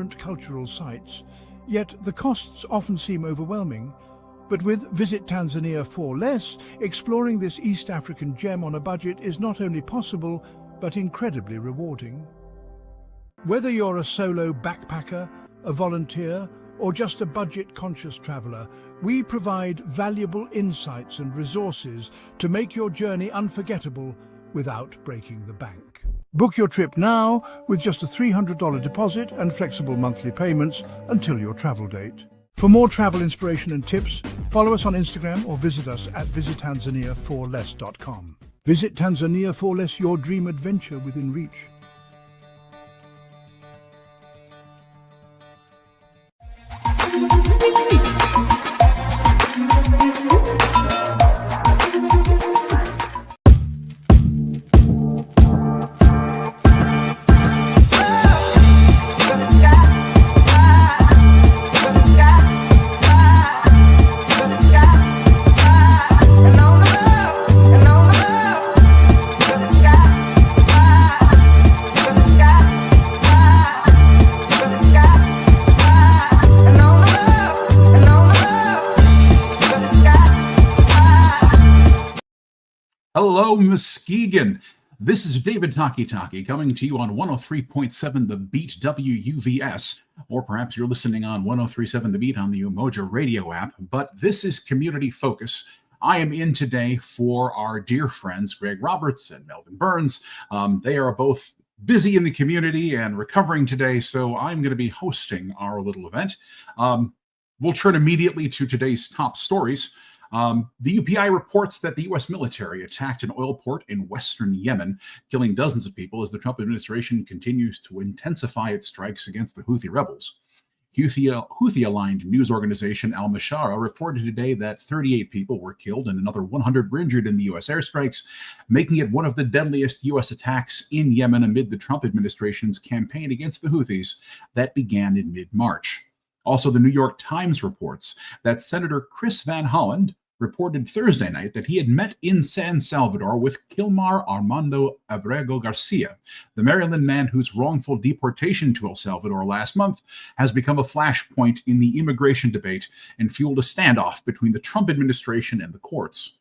vibrant cultural sites, yet the costs often seem overwhelming. But with Visit Tanzania for Less, exploring this East African gem on a budget is not only possible, but incredibly rewarding. Whether you're a solo backpacker, a volunteer, or just a budget-conscious traveler, we provide valuable insights and resources to make your journey unforgettable without breaking the bank. Book your trip now with just a $300 deposit and flexible monthly payments until your travel date. For more travel inspiration and tips, follow us on Instagram or visit us at visittanzaniaforless.com. Visit Tanzania for Less, your dream adventure within reach. Hello, Muskegon. This is David Taki coming to you on 103.7 The Beat WUVS, or perhaps you're listening on 103.7 The Beat on the Umoja radio app, but this is Community Focus. I am in today for our dear friends, Greg Roberts and Melvin Burns. They are both busy in the community and recovering today, so I'm going to be hosting our little event. We'll turn immediately to today's top stories. The UPI reports that the U.S. military attacked an oil port in western Yemen, killing dozens of people as the Trump administration continues to intensify its strikes against the Houthi rebels. Houthi-aligned news organization Al-Mashara reported today that 38 people were killed and another 100 were injured in the U.S. airstrikes, making it one of the deadliest U.S. attacks in Yemen amid the Trump administration's campaign against the Houthis that began in mid-March. Also, the New York Times reports that Senator Chris Van Hollen reported Thursday night that he had met in San Salvador with Kilmar Armando Abrego Garcia, the Maryland man whose wrongful deportation to El Salvador last month has become a flashpoint in the immigration debate and fueled a standoff between the Trump administration and the courts.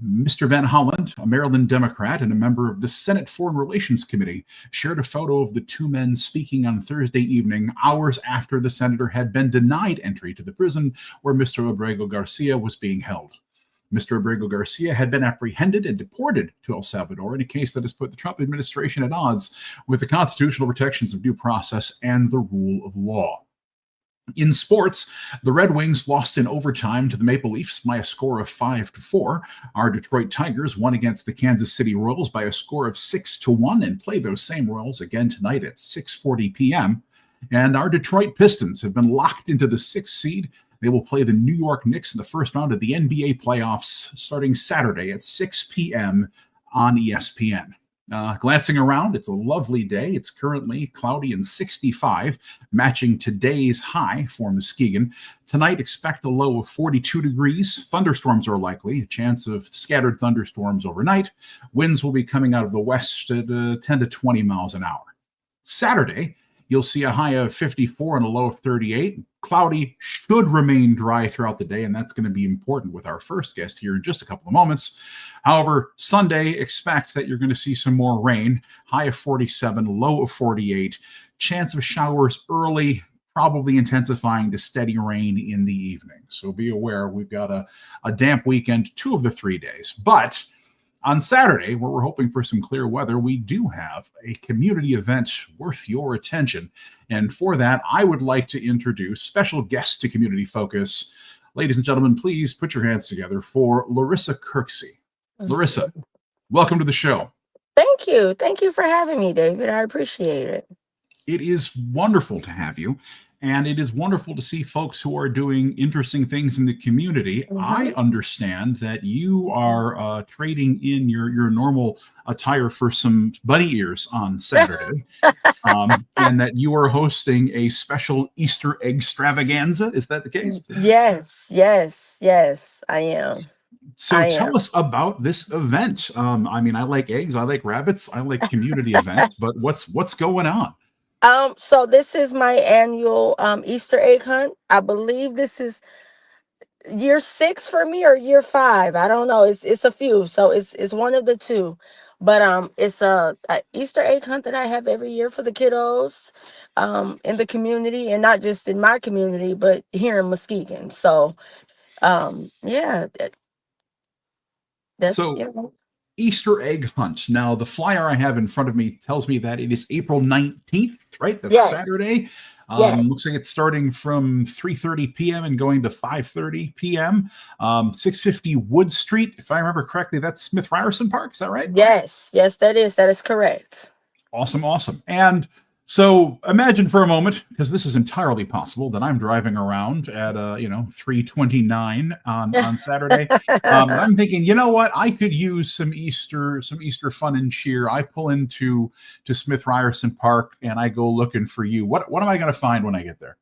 Mr. Van Hollen, a Maryland Democrat and a member of the Senate Foreign Relations Committee, shared a photo of the two men speaking on Thursday evening, hours after the senator had been denied entry to the prison where Mr. Abrego Garcia was being held. Mr. Abrego Garcia had been apprehended and deported to El Salvador in a case that has put the Trump administration at odds with the constitutional protections of due process and the rule of law. In sports, the Red Wings lost in overtime to the Maple Leafs by a score of 5-4. Our Detroit Tigers won against the Kansas City Royals by a score of 6-1 and play those same Royals again tonight at 6:40 p.m. And our Detroit Pistons have been locked into the 6th seed. They will play the New York Knicks in the first round of the NBA playoffs starting Saturday at 6 p.m. on ESPN. Glancing around, it's a lovely day. It's currently cloudy and 65, matching today's high for Muskegon. Tonight, expect a low of 42 degrees. Thunderstorms are likely, a chance of scattered thunderstorms overnight. Winds will be coming out of the west at 10 to 20 miles an hour. Saturday, you'll see a high of 54 and a low of 38. Cloudy, should remain dry throughout the day, and that's going to be important with our first guest here in just a couple of moments. However, Sunday, expect that you're going to see some more rain. High of 47, low of 48. Chance of showers early, probably intensifying to steady rain in the evening. So be aware, we've got a damp weekend 2 of the 3 days. But on Saturday, where we're hoping for some clear weather, we do have a community event worth your attention. And for that, I would like to introduce special guest to Community Focus. Ladies and gentlemen, please put your hands together for Larisa Kirksey. Larisa, welcome to the show. Thank you. Thank you for having me, David. I appreciate it. It is wonderful to have you. And it is wonderful to see folks who are doing interesting things in the community. Mm-hmm. I understand that you are trading in your normal attire for some bunny ears on Saturday, and that you are hosting a special Easter egg extravaganza. Is that the case? Yes, I am. So tell us about this event. I mean, I like eggs, I like rabbits, I like community events, but what's going on? So this is my annual Easter egg hunt. I believe this is year 6 for me or year 5. I don't know. It's a few, so it's one of the two. But it's a Easter egg hunt that I have every year for the kiddos, in the community, and not just in my community, but here in Muskegon. So yeah, that's So Easter egg hunt. Now, the flyer I have in front of me tells me that it is April 19th, right? That's yes, Saturday. yes, Looks like it's starting from 3:30 p.m. and going to 5:30 p.m. 650 Wood Street. If I remember correctly, that's Smith Ryerson Park. Is that right? yes. That is correct. Awesome, awesome. And so imagine for a moment, because this is entirely possible, that I'm driving around at 3:29 on Saturday. And I'm thinking, you know what? I could use some Easter fun and cheer. I pull into to Smith Ryerson Park and I go looking for you. What am I going to find when I get there?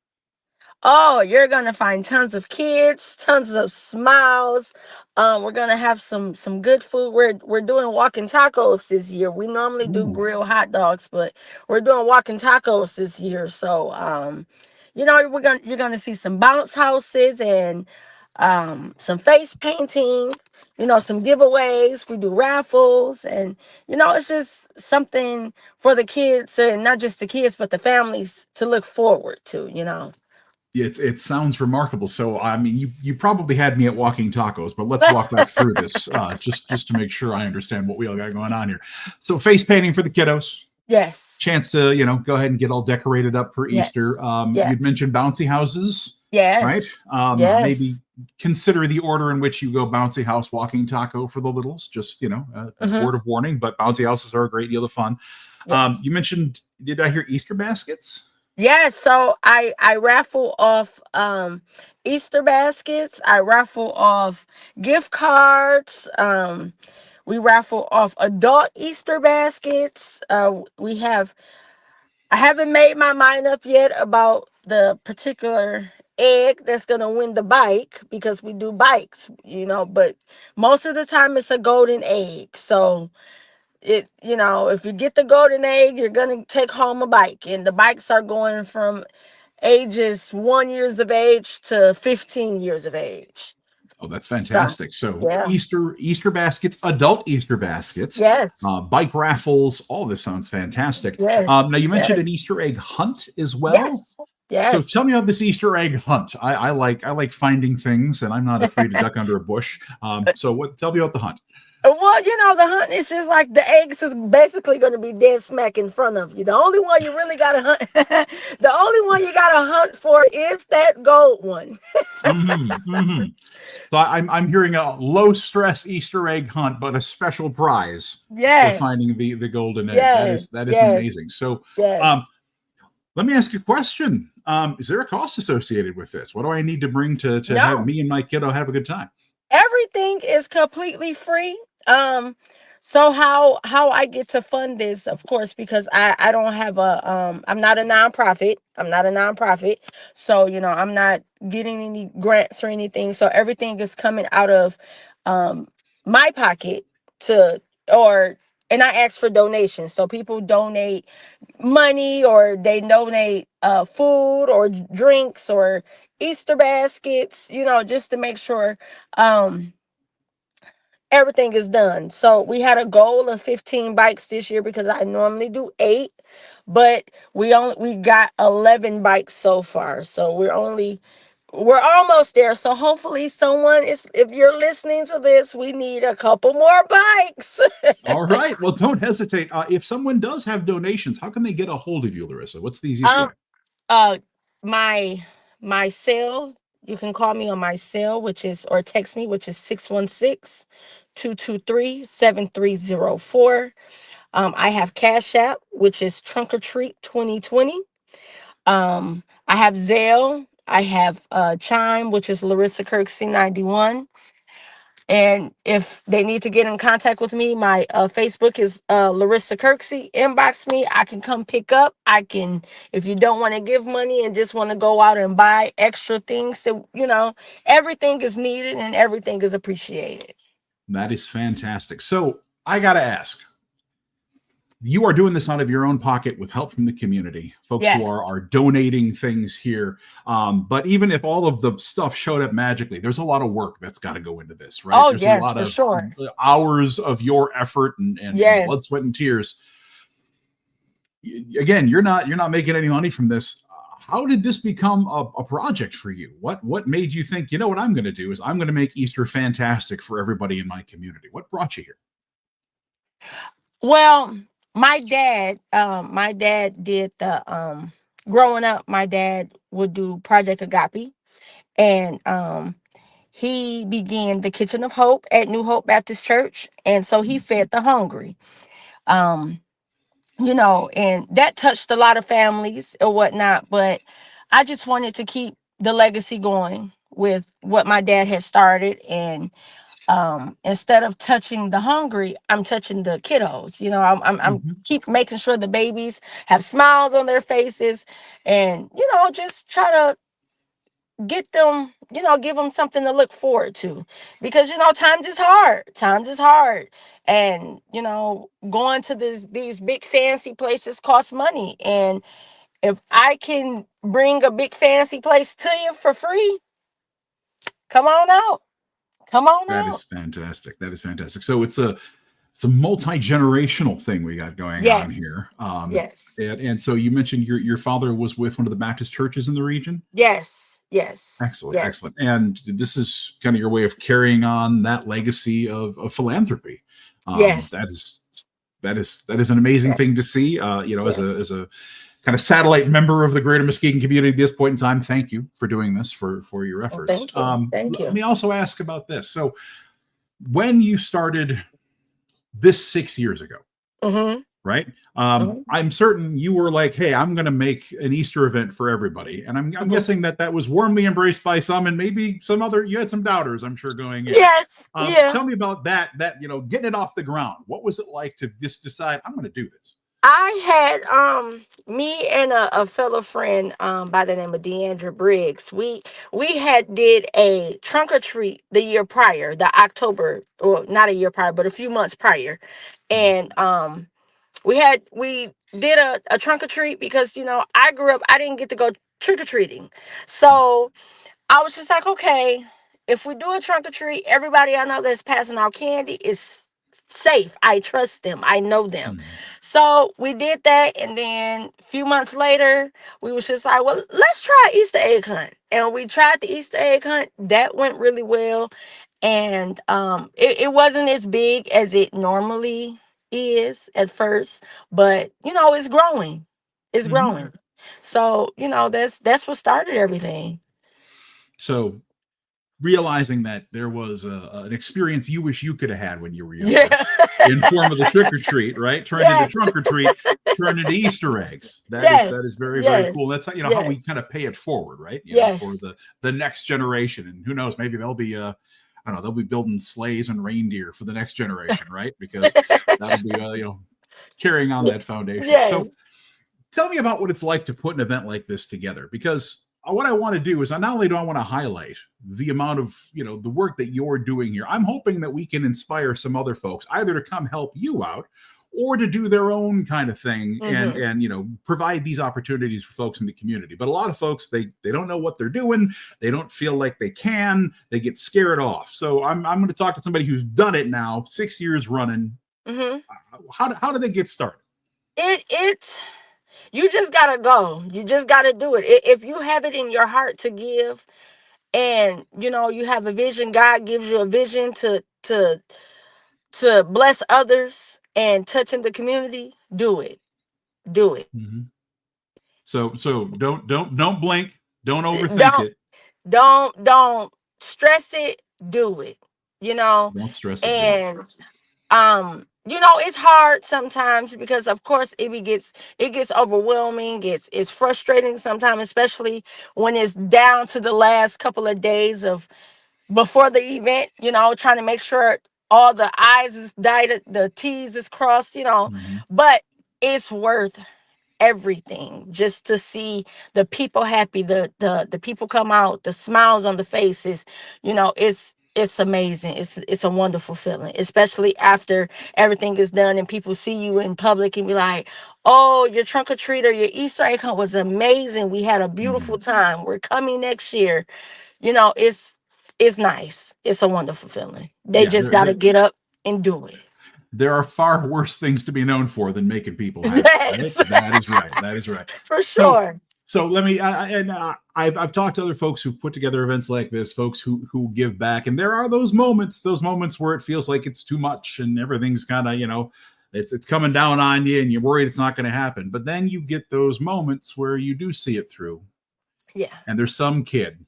Oh, you're gonna find tons of kids, tons of smiles. We're gonna have some good food. We're doing walking tacos this year. We normally do Ooh. grilled hot dogs, but we're doing walking tacos this year. So you're gonna see some bounce houses and some face painting. Some giveaways. We do raffles, and it's just something for the kids, and not just the kids, but the families to look forward to. It sounds remarkable. So I mean, you probably had me at walking tacos, but let's walk back through this just to make sure I understand what we all got going on here. So face painting for the kiddos, Yes. chance to go ahead and get all decorated up for Easter. Yes. You'd Yes. mentioned bouncy houses, right? Yes. Maybe Yes. consider the order in which you go bouncy house, walking taco for the littles. Just a Mm-hmm. word of warning, but bouncy houses are a great deal of fun. You Yes. mentioned, did I hear Easter baskets? Yes. So I raffle off Easter baskets. I raffle off gift cards. We raffle off adult Easter baskets. We have I haven't made my mind up yet about the particular egg that's going to win the bike, because we do bikes, but most of the time it's a golden egg. So if you get the golden egg, you're going to take home a bike, and the bikes are going from ages 1 years of age to 15 years of age. Oh, that's So fantastic. So yeah. Easter baskets, adult Easter baskets, Yes. bike raffles, all this sounds fantastic. Now Yes. you mentioned an Yes. Easter egg hunt as well. Yes. So Yes. tell me about this Easter egg hunt. I like finding things, and I'm not afraid to duck under a bush. So what? Tell me about the hunt. Well, the hunt is just like the eggs is basically going to be dead smack in front of you. The only one you really got to hunt, the only one you got to hunt for is that gold one. Hmm. So I'm hearing a low stress Easter egg hunt, but a special prize for Yes, finding the golden egg. That is yes, that is yes, amazing. So um, yes. let me ask you a question. Is there a cost associated with this? What do I need to bring to have No, me and my kiddo have a good time? everything is completely free. So how I get to fund this, of course, because I don't have I'm not a nonprofit. I'm not a nonprofit. So, I'm not getting any grants or anything. So everything is coming out of um my pocket to or and I ask for donations. So people donate money, or they donate food or drinks or Easter baskets, just to make sure um everything is done. So we had a goal of 15 bikes this year, because I normally do 8, but we got 11 bikes so far. So we're almost there. So hopefully someone is if you're listening to this, we need a couple more bikes. All right. Well, don't hesitate. If someone does have donations, how can they get a hold of you, Larissa? What's the easiest way? um uh my my cell, you can call me on my cell, which is or text me, which is 616-223-7304. I have Cash App, which is Trunk or Treat 2020. I have Zelle. I have Chime, which is Larissa Kirksey 91. And if they need to get in contact with me, my Facebook is Larissa Kirksey. Inbox me. I can come pick up. If you don't want to give money and just want to go out and buy extra things, that everything is needed and everything is appreciated. That is fantastic. So I got to ask, you are doing this out of your own pocket with help from the community, folks who Yes. are donating things here. But even if all of the stuff showed up magically, there's a lot of work that's got to go into this, right? Oh, There's a yes, lot for of sure. hours of your effort and blood, sweat, Yes. and tears. Again, you're not making any money from this. How did this become a project for you? What made you think, you know what I'm going to do is I'm going to make Easter fantastic for everybody in my community? What brought you here? Well, my dad did the growing up, my dad would do Project Agape, and he began the Kitchen of Hope at New Hope Baptist Church, and so he fed the hungry. Um, and that touched a lot of families or whatnot, but I just wanted to keep the legacy going with what my dad had started, and instead of touching the hungry, I'm touching the kiddos. I'm Mhm. keep making sure the babies have smiles on their faces, and just try to get them, give them something to look forward to, because times is hard, and going to these big fancy places costs money, and if I can bring a big fancy place to you for free, come on out, come on That out. is fantastic. That is fantastic. So it's a multi-generational thing we got going on Yes. here. Yes. And so you mentioned your father was with one of the Baptist churches in the region. Yes. Yes. Excellent, excellent. Yes. And this is kind of your way of carrying on that legacy of philanthropy. That Yes. is that is an amazing thing Yes. to see. As a Yes. kind of satellite member of the greater Muskegon community at this point in time, thank you for doing this for your Well, efforts. thank you. Thank Let you. me also ask about this. So when you started this 6 years ago, Mm-hmm. right? Mm-hmm. I'm certain you were like, "Hey, I'm going to make an Easter event for everybody," and I'm Mm-hmm. guessing that was warmly embraced by some, and maybe some other. You had some doubters, I'm sure, going in. Yes. Yeah. Tell me about that. Getting it off the ground. What was it like to just decide I'm going to do this? I had me and a fellow friend by the name of Deandra Briggs. We had did a trunk or treat the year prior, the October, or not a year prior, but a few months prior. Mhm. And we did a trunk or treat because I grew up, I didn't get to go trick or treating. So I was just like, okay, if we do a trunk or treat, everybody I know that's passing out candy is safe. I trust them. I know them. Mhm. So we did that, and then a few months later, we was just like, well, let's try Easter egg hunt. And we tried the Easter egg hunt. That went really well. And it wasn't as big as it normally is at first, but it's growing. It's Mhm. growing. So, that's what started everything. So realizing that there was an experience you wish you could have had when you were younger, Yeah. in form of the trick or treat, right? Turned into Yes. trunk or treat, turned into Easter eggs. That is Yes. very, very cool. Yes. That's how we Yes. kind of pay it forward, right? For Yes. the next generation, and who knows, maybe they'll be I don't know, they'll be building sleighs and reindeer for the next generation, right? Because that'll be carrying on that foundation. So Yes. tell me about what it's like to put an event like this together, because what I want to do is, I not only do I want to highlight the amount of the work that you're doing here, I'm hoping that we can inspire some other folks either to come help you out or to do their own kind of thing, and Mm-hmm. provide these opportunities for folks in the community. But a lot of folks, they don't know what they're doing, they don't feel like they can, they get scared off. So I'm going to talk to somebody who's done it now 6 years running. Mm-hmm. How do they get started? It's you just gotta go. You just gotta do it. If you have it in your heart to give, and you have a vision, God gives you a vision to bless others and touch in the community, do it. Do it. Mhm. So don't blink, don't overthink Don't it. don't stress it, do it. You know, Don't stress it, do it. and it's hard sometimes because of course it gets overwhelming, it's frustrating sometimes, especially when it's down to the last couple of days of before the event, trying to make sure all the I's is dotted, the T's is crossed, Mhm. but it's worth everything just to see the people happy, the people come out, the smiles on the faces, it's It's amazing. It's a wonderful feeling, especially after everything is done and people see you in public and be like, "Oh, your trunk or treat or your Easter egg hunt was amazing. We had a beautiful Mhm. time. We're coming next year." You know, it's nice. It's a wonderful feeling. They Yeah, just got to get up and do it. there are far worse things to be known for than making people happy, right? Yes, That is right. That is right. for So, sure. let me. I've talked to other folks who've put together events like this, folks who give back, and there are those moments where it feels like it's too much and everything's kind of it's coming down on you, and you're worried it's not going to happen. But then you get those moments where you do see it through, Yeah. and there's some kid,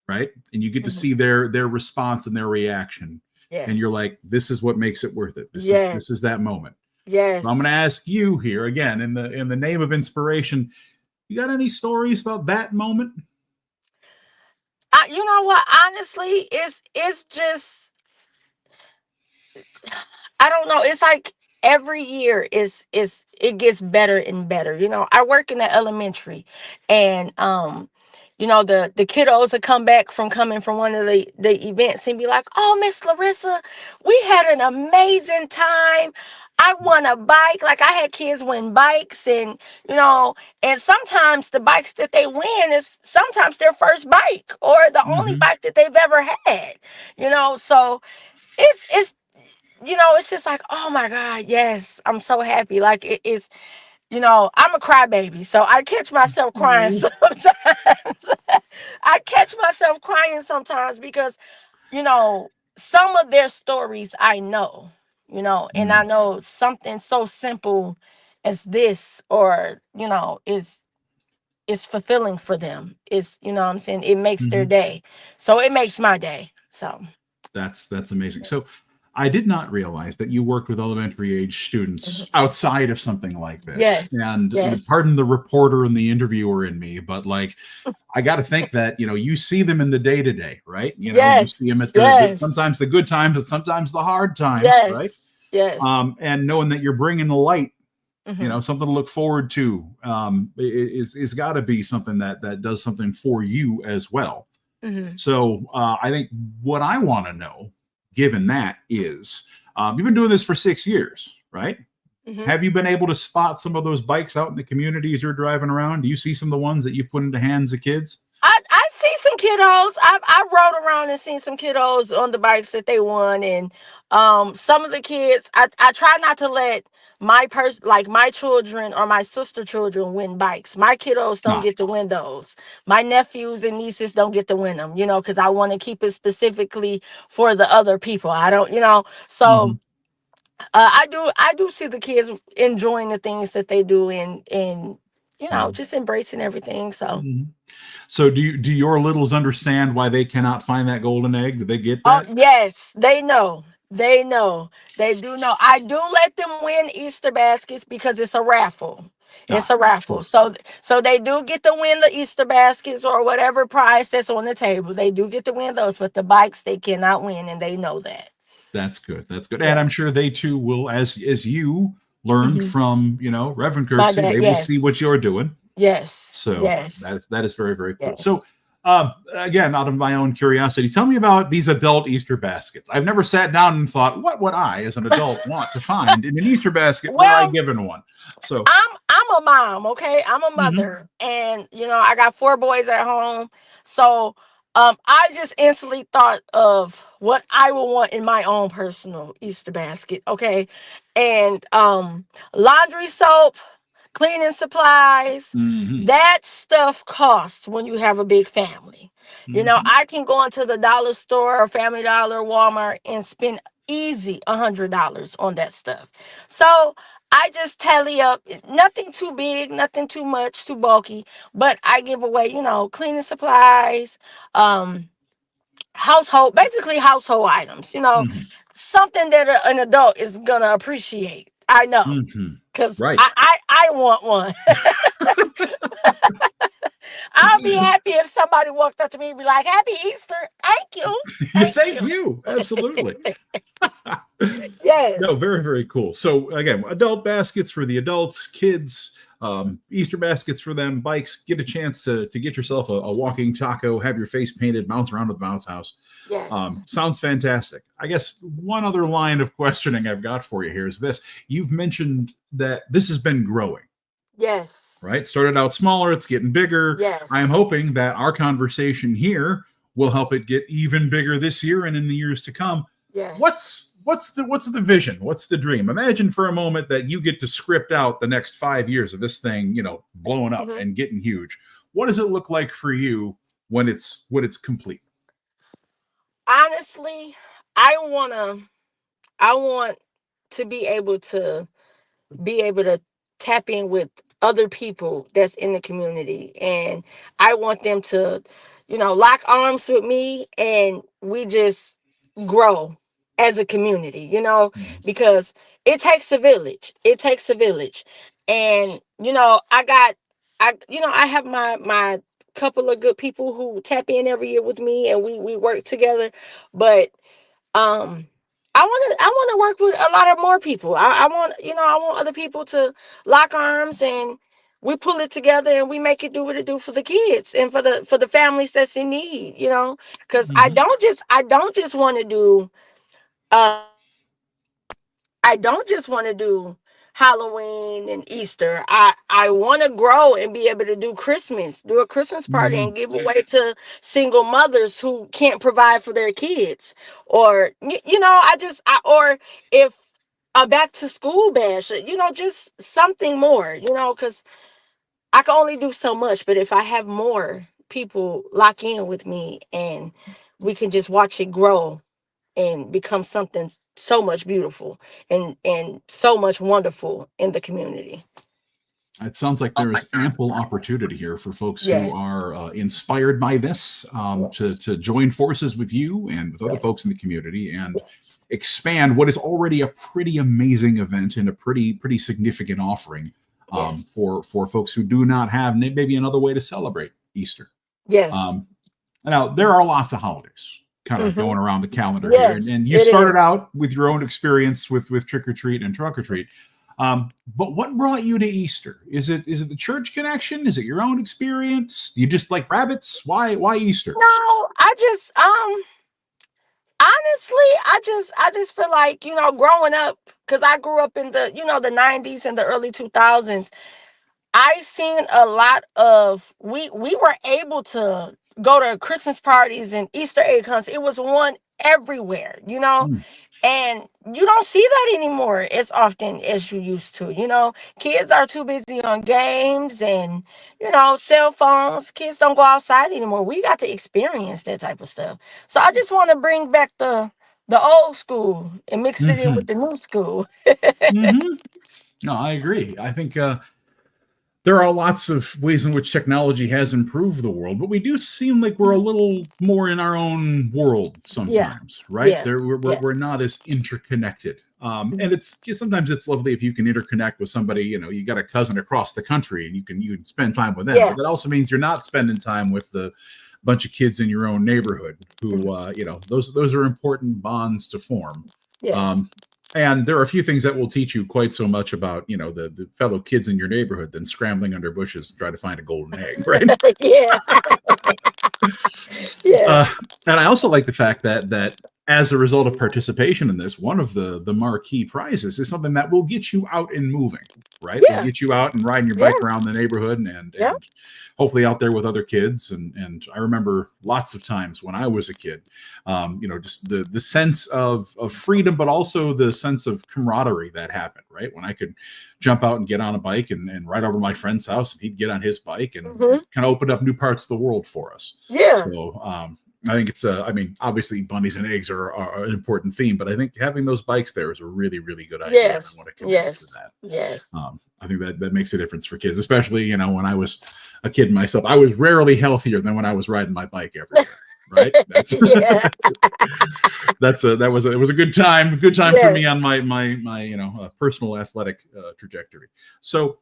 right, and you get to Mhm. see their response and their reaction, and Yes. you're like, this is what makes it worth it. This is that Yes. moment. So I'm going to Yes. ask you here again in the name of inspiration. You got any stories about that moment? You know what? Honestly, it's just I don't know. It's like every year is it gets better and better. You know, I work in the elementary, and the kiddos will come back from coming from one of the events and be like, "Oh, Miss Larissa, we had an amazing time. I won a bike. Like I had kids win bikes, and and sometimes the bikes that they win is sometimes their first bike or the only Mm-hmm. bike that they've ever had. So it's it's just like, oh my God, yes, I'm so happy. Like it is, I'm a crybaby, so I catch myself crying Oh. sometimes. I catch myself crying sometimes because, you know, some of their stories I know, and I Mm, know something so simple as this or, is fulfilling for them. It's, what I'm saying? It makes their mhm. day. So it makes my day. So That's amazing. So I did not realize that you worked with elementary age students mhm. outside of something like this. Yes, And yes, pardon the reporter and the interviewer in me, but like I got to think that you see them in the day to day, right? You see them yes, at the yes. sometimes the good times and sometimes the hard times, right? Yes, yes. And knowing that you're bringing the light, Mhm, something to look forward to, is got to be something that does something for you as well. mhm, So I think what I want to know, given that, is you've been doing this for 6 years, right? mhm. Have you been able to spot some of those bikes out in the communities you're driving around? Do you see some of the ones that you've put into hands of kids? I see some kiddos. I rode around and seen some kiddos on the bikes that they won, and some of the kids. I try not to let my children or my sister children win bikes. My kiddos don't Ah, get to win those. My nephews and nieces don't get to win them. Because I want to keep it specifically for the other people. I don't. So. mhm, I do see the kids enjoying the things that they do and mhm, just embracing everything. So, mhm. So do your littles understand why they cannot find that golden egg? Do they get oh that? yes, they know. They know. They do know. I do let them win Easter baskets because it's a raffle. It's Ah, a raffle. sure. So they do get to win the Easter baskets or whatever prize that's on the table. They do get to win those, but the bikes they cannot win and they know that. That's good. That's good. And I'm Yes. sure they too will, as you learned Hmm. from, Reverend My Kirksey, dad, they will see yes. what you're doing. Yes. So Yes. that is very, very cool. So Yes. again, out of my own curiosity, tell me about these adult Easter baskets. I've never sat down and thought, what would I, as an adult, want to find in an Easter basket were I Well, given one? So, I'm a mom, okay? I'm a mhm. mother, and I got 4 boys at home. So I just instantly thought of what I would want in my own personal Easter basket, okay? And laundry soap, cleaning supplies, Mhm. that stuff costs when you have a big family. Mhm. I can go into the dollar store or Family Dollar, Walmart, and spend easy $100 on that stuff. So I just tally up nothing too big, nothing too much, too bulky, but I give away, cleaning supplies, um, basically household items, Mhm. something that an adult is gonna appreciate. I know, Mhm. because Right. I want one. I'll be happy if somebody walked up to me and be like, "Happy Easter. Thank you. Thank Thank you." you. Absolutely. No, Yes. very, very cool. So again, adult baskets for the adults, kids. Easter baskets for them, bikes. Get a chance to get yourself a walking taco, have your face painted, bounce around with the bounce house. Yes. Sounds fantastic. I guess one other line of questioning I've got for you here is this. You've mentioned that this has been growing. Yes. Right? Started out smaller, it's getting bigger. Yes. I am hoping that our conversation here will help it get even bigger this year and in the years to come. Yes. What's the vision? What's the dream? Imagine for a moment that you get to script out the next 5 years of this thing, blowing up and getting huge. What does it look like for you when it's complete? Honestly, I want to be able to tap in with other people that's in the community, and I want them to lock arms with me, and we just grow as a community, because it takes a village. And I have my couple of good people who tap in every year with me, and we work together. But I want to work with a lot of more people. I want other people to lock arms, and we pull it together, and we make it do what it do for the kids and for the families that's in need. Because I don't just want to do uh I don't just want to do Halloween and Easter. I want to grow and be able to do a Christmas party and give away to single mothers who can't provide for their kids, or or if a back to school bash, just something more, because I can only do so much. But if I have more people lock in with me, and we can just watch it grow and become something so much beautiful and so much wonderful in the community. It sounds like there is ample opportunity here for folks who are inspired by this to join forces with you and with other folks in the community and expand what is already a pretty amazing event and a pretty significant offering for folks who do not have maybe another way to celebrate Easter. Yes. Now, there are lots of holidays kind of going around the calendar here. And you started out with your own experience with Trick or Treat and Trunk or Treat. But what brought you to Easter? Is it the church connection? Is it your own experience? Do you just like rabbits? Why Easter? No, I just honestly, I just feel like, growing up, because I grew up in the, the 90s and the early 2000s. I seen a lot of we were able to go to Christmas parties and Easter egg hunts. It was one everywhere, and you don't see that anymore as often as you used to. Kids are too busy on games and cell phones. Kids don't go outside anymore. We got to experience that type of stuff. So I just want to bring back the old school and mix it in with the new school. No, I agree. I think there are lots of ways in which technology has improved the world, but we do seem like we're a little more in our own world sometimes, right? Yeah. We're not as interconnected. And sometimes it's lovely if you can interconnect with somebody, you got a cousin across the country and you can spend time with them. But that also means you're not spending time with the bunch of kids in your own neighborhood who, those are important bonds to form. Yes. And there are a few things that will teach you quite so much about, the fellow kids in your neighborhood than scrambling under bushes to try to find a golden egg, right? Yeah. And I also like the fact that as a result of participation in this, one of the marquee prizes is something that will get you out and moving, right? Yeah. Will get you out and riding your bike around the neighborhood and hopefully out there with other kids. And I remember lots of times when I was a kid, just the sense of freedom, but also the sense of camaraderie that happened, right? When I could jump out and get on a bike and ride over to my friend's house and he'd get on his bike and kind of opened up new parts of the world for us. Yeah. So, I think it's obviously bunnies and eggs are an important theme, but I think having those bikes there is a really, really good idea. Yes. I want to commit to that. Yes. I think that makes a difference for kids, especially, when I was a kid myself. I was rarely healthier than when I was riding my bike everywhere. Right? It was a good time for me on my personal athletic trajectory. So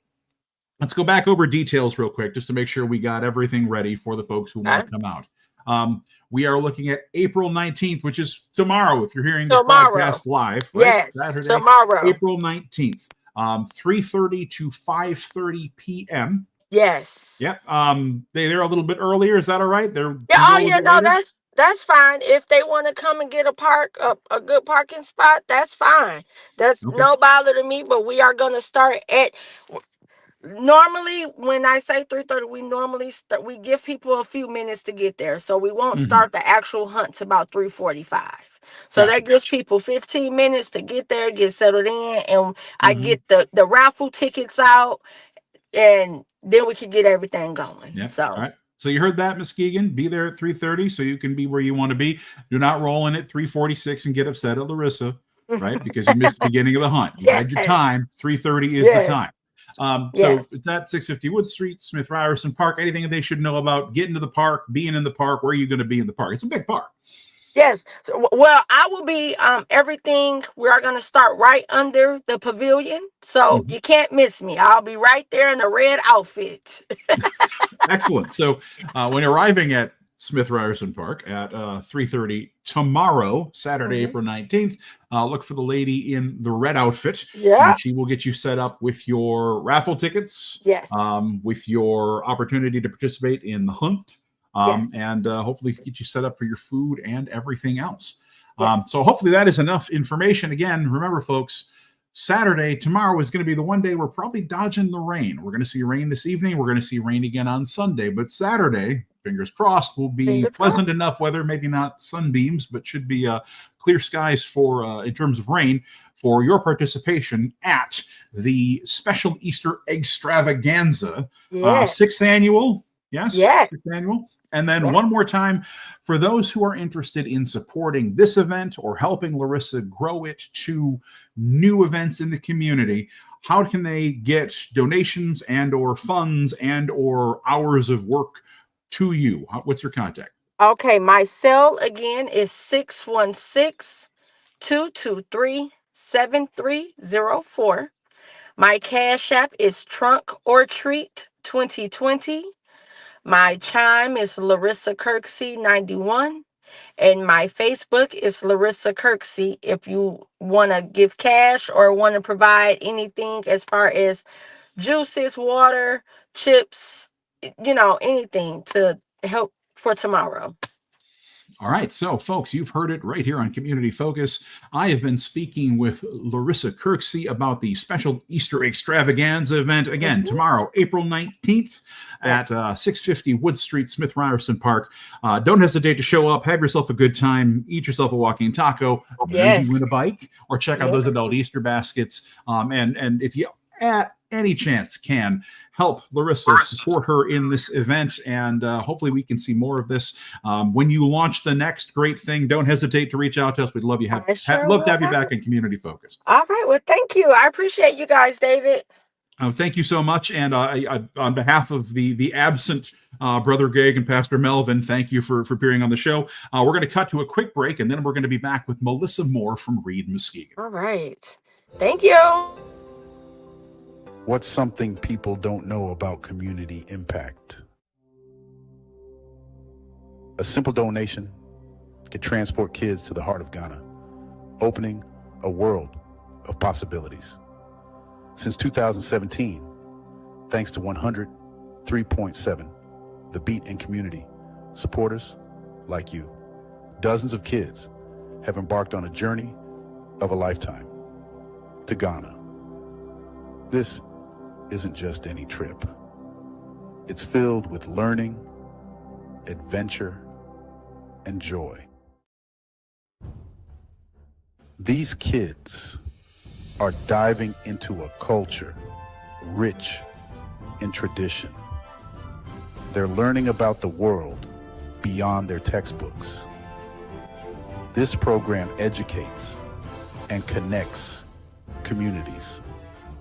let's go back over details real quick, just to make sure we got everything ready for the folks who want to come out. We are looking at April 19th, which is tomorrow. If you're hearing this podcast live, right? Yes, Saturday, tomorrow, April 19th. 3:30 to 5:30 p.m. Yes. Yep. They're a little bit earlier. Is that all right? They're Yeah. can Oh go a little yeah. bit No, later. that's fine. If they want to come and get a good parking spot, that's fine. That's Okay. no bother to me. But we are gonna start at. Normally, when I say 3:30, we normally start. We give people a few minutes to get there, so we won't Hmm. start the actual hunt till about 3:45. So Gotcha. that gives people 15 minutes to get there, get settled in, and I Hmm. get the raffle tickets out, and then we can get everything going. Yep. So All right. So you heard that, Miss Keegan. Be there at 3:30 so you can be where you want to be. Do not roll in at 3:46 and get upset at Larissa, right? Because you missed the beginning of the hunt. You had your yes, time. 3:30 is the time. yes, So yes. it's at 650 Wood Street, Smith Ryerson Park. Anything they should know about getting to the park, being in the park, where are you going to be in the park? It's a big park. Yes. So, well, I will be everything. We are going to start right under the pavilion. So Mhm. you can't miss me. I'll be right there in a red outfit. Excellent. So when arriving at Smith Ryerson Park at 3:30 tomorrow, Saturday, Hmm. April 19th, look for the lady in the red outfit, Yeah. and she will get you set up with your raffle tickets, Yes. with your opportunity to participate in the hunt, Yes. and hopefully get you set up for your food and everything else. Yes. So hopefully that is enough information. Again, remember, folks, Saturday, tomorrow is going to be the one day we're probably dodging the rain. We're going to see rain this evening. We're going to see rain again on Sunday. But Saturday, fingers crossed, will be Fingers pleasant crossed. enough weather, maybe not sunbeams, but should be clear skies for in terms of rain for your participation at the special Easter extravaganza, Yes. sixth annual. Yes, Yes. sixth annual. And then Yes. one more time, for those who are interested in supporting this event or helping Larissa grow it to new events in the community, how can they get donations and or funds and or hours of work to you? What's your contact? Okay. My cell again is 616-223-7304. My Cash App is Trunk or Treat 2020. My chime is Larissa Kirksey 91. And my Facebook is Larissa Kirksey. If you want to give cash or want to provide anything as far as juices, water, chips, anything to help for tomorrow. All right, so folks, you've heard it right here on Community Focus. I have been speaking with Larissa Kirksey about the special Easter extravaganza event again Mhm. tomorrow, April 19th at Yes. 650 Wood Street, Smith Ryerson Park. Don't hesitate to show up, have yourself a good time, eat yourself a walking taco, maybe Yes. win a bike, or check out those Yes. adult Easter baskets. And if you at any chance can help Larissa support her in this event, and hopefully we can see more of this. When you launch the next great thing, don't hesitate to reach out to us. We'd love I sure love to will have you back have. in Community Focus. All right. Well, thank you. I appreciate you guys, David. Thank you so much, and on behalf of the absent Brother Gag and Pastor Melvin, thank you for appearing on the show. We're going to cut to a quick break, and then we're going to be back with Melissa Moore from Reed Muskegon. All right. Thank you. What's something people don't know about community impact? A simple donation could transport kids to the heart of Ghana, opening a world of possibilities. Since 2017, thanks to 103.7, the Beat and community supporters like you, dozens of kids have embarked on a journey of a lifetime to Ghana. This isn't just any trip. It's filled with learning, adventure, and joy. These kids are diving into a culture rich in tradition. They're learning about the world beyond their textbooks. This program educates and connects communities,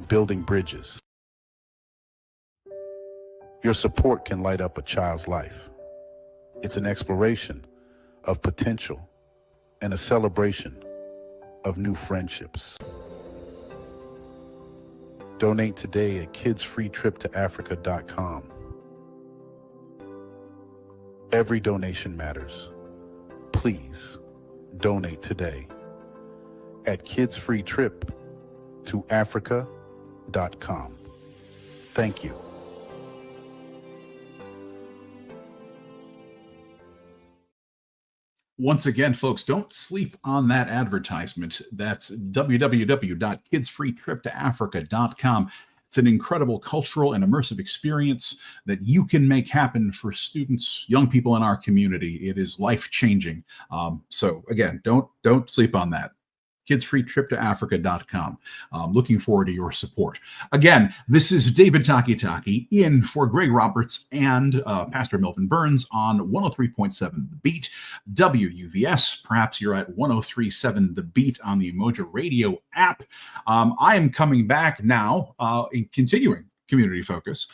building bridges. Your support can light up a child's life. It's an exploration of potential and a celebration of new friendships. Donate today at kidsfreetriptoafrica.com. Every donation matters. Please donate today at kidsfreetriptoafrica.com. readmuskegon.com. Thank you. Once again, folks, don't sleep on that advertisement. That's www.kidsfreetriptoafrica.com. It's an incredible cultural and immersive experience that you can make happen for students, young people in our community. It is life-changing. So again, don't sleep on that. kidsfreetriptoafrica.com. Looking forward to your support. Again, this is David Taki in for Greg Roberts and Pastor Melvin Burns on 103.7 The Beat, WUVS. Perhaps you're at 103.7 The Beat on the Umoja Radio app. I am coming back now in continuing community focus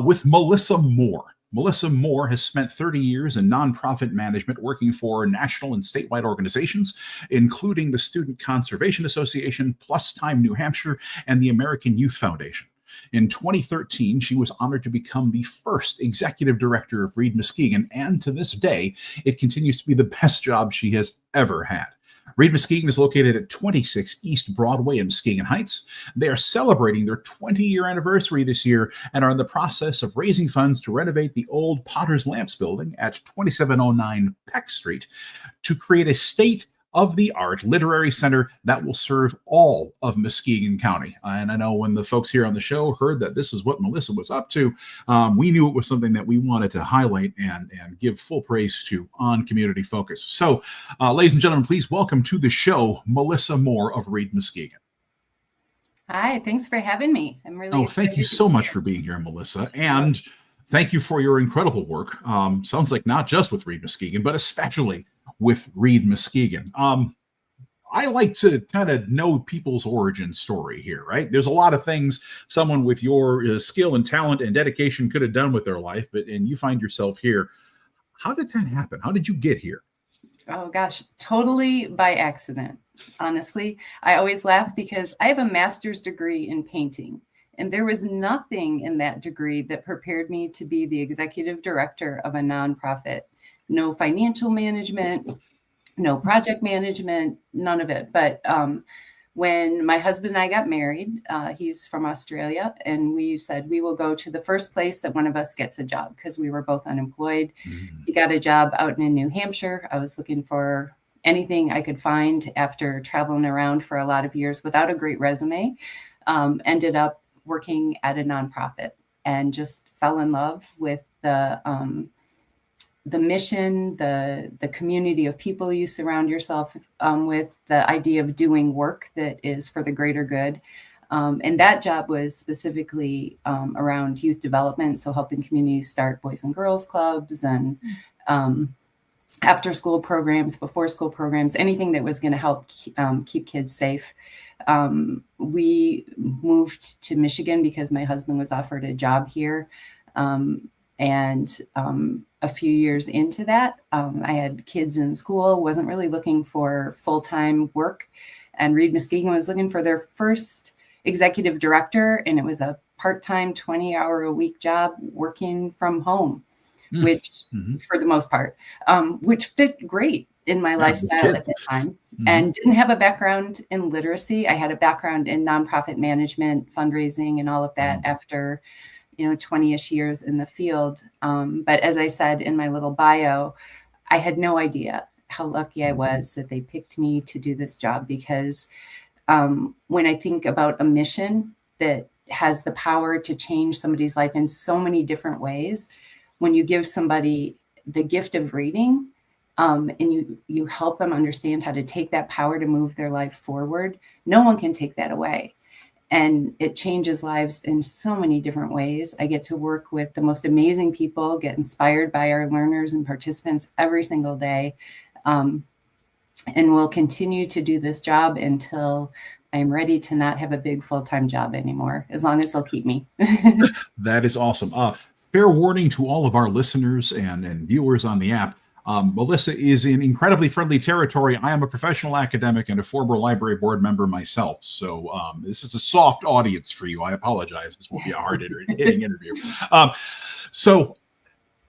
with Melissa Moore. Melissa Moore has spent 30 years in nonprofit management working for national and statewide organizations, including the Student Conservation Association, Plus Time New Hampshire, and the American Youth Foundation. In 2013, she was honored to become the first executive director of Reed Muskegon, and to this day, it continues to be the best job she has ever had. Reed Muskegon is located at 26 East Broadway in Muskegon Heights. They are celebrating their 20-year anniversary this year and are in the process of raising funds to renovate the old Potter's Lamps building at 2709 Peck Street to create a state-of-the-art literary center that will serve all of Muskegon County. And I know when the folks here on the show heard that this is what Melissa was up to, we knew it was something that we wanted to highlight and give full praise to on Community Focus. So, ladies and gentlemen, please welcome to the show, Melissa Moore of Reed Muskegon. Hi, thanks for having me. I'm really thank you so much for being here, Melissa. And thank you for your incredible work. Sounds like not just with Reed Muskegon, but especially with Reed Muskegon. I like to kind of know people's origin story here, right? There's a lot of things someone with your skill and talent and dedication could have done with their life, and you find yourself here. How did that happen? How did you get here? Oh gosh, totally by accident. Honestly, I always laugh because I have a master's degree in painting, and there was nothing in that degree that prepared me to be the executive director of a nonprofit. No financial management, no project management, none of it. But when my husband and I got married, he's from Australia, and we said we will go to the first place that one of us gets a job because we were both unemployed. Mm-hmm. He got a job out in New Hampshire. I was looking for anything I could find after traveling around for a lot of years without a great resume. Ended up working at a nonprofit and just fell in love with the mission, the community of people you surround yourself with, the idea of doing work that is for the greater good. And that job was specifically around youth development, so helping communities start boys and girls clubs and after school programs, before school programs, anything that was going to help keep kids safe. We moved to Michigan because my husband was offered a job here. And a few years into that, I had kids in school, wasn't really looking for full-time work. And Reed Muskegon was looking for their first executive director. And it was a part-time 20-hour-a-week job working from home, which for the most part, which fit great in my lifestyle at the time. And didn't have a background in literacy. I had a background in nonprofit management, fundraising, and all of that after 20-ish years in the field. But as I said in my little bio, I had no idea how lucky I was that they picked me to do this job, because when I think about a mission that has the power to change somebody's life in so many different ways, when you give somebody the gift of reading and you help them understand how to take that power to move their life forward, no one can take that away. And it changes lives in so many different ways. I get to work with the most amazing people, get inspired by our learners and participants every single day. And we'll continue to do this job until I'm ready to not have a big full-time job anymore, as long as they'll keep me. That is awesome. Fair warning to all of our listeners and viewers on the app. Melissa is in incredibly friendly territory. I am a professional academic and a former library board member myself. So this is a soft audience for you. I apologize. This will be a hard-hitting interview. So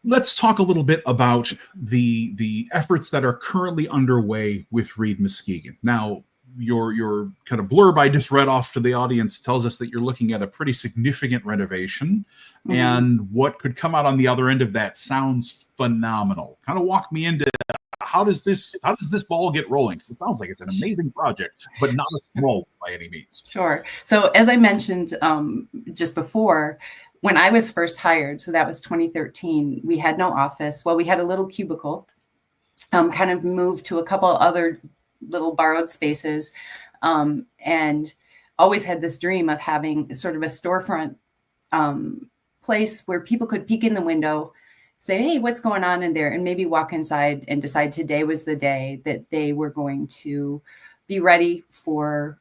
let's talk a little bit about the efforts that are currently underway with Reed Muskegon. Now, your kind of blurb I just read off to the audience tells us that you're looking at a pretty significant renovation, and what could come out on the other end of that sounds phenomenal. Kind of walk me into how does this ball get rolling? Because it sounds like it's an amazing project, but not a small by any means. Sure. So as I mentioned just before, when I was first hired, so that was 2013, we had no office. Well, we had a little cubicle, kind of moved to a couple other little borrowed spaces, and always had this dream of having sort of a storefront place where people could peek in the window, say, hey, what's going on in there? And maybe walk inside and decide today was the day that they were going to be ready for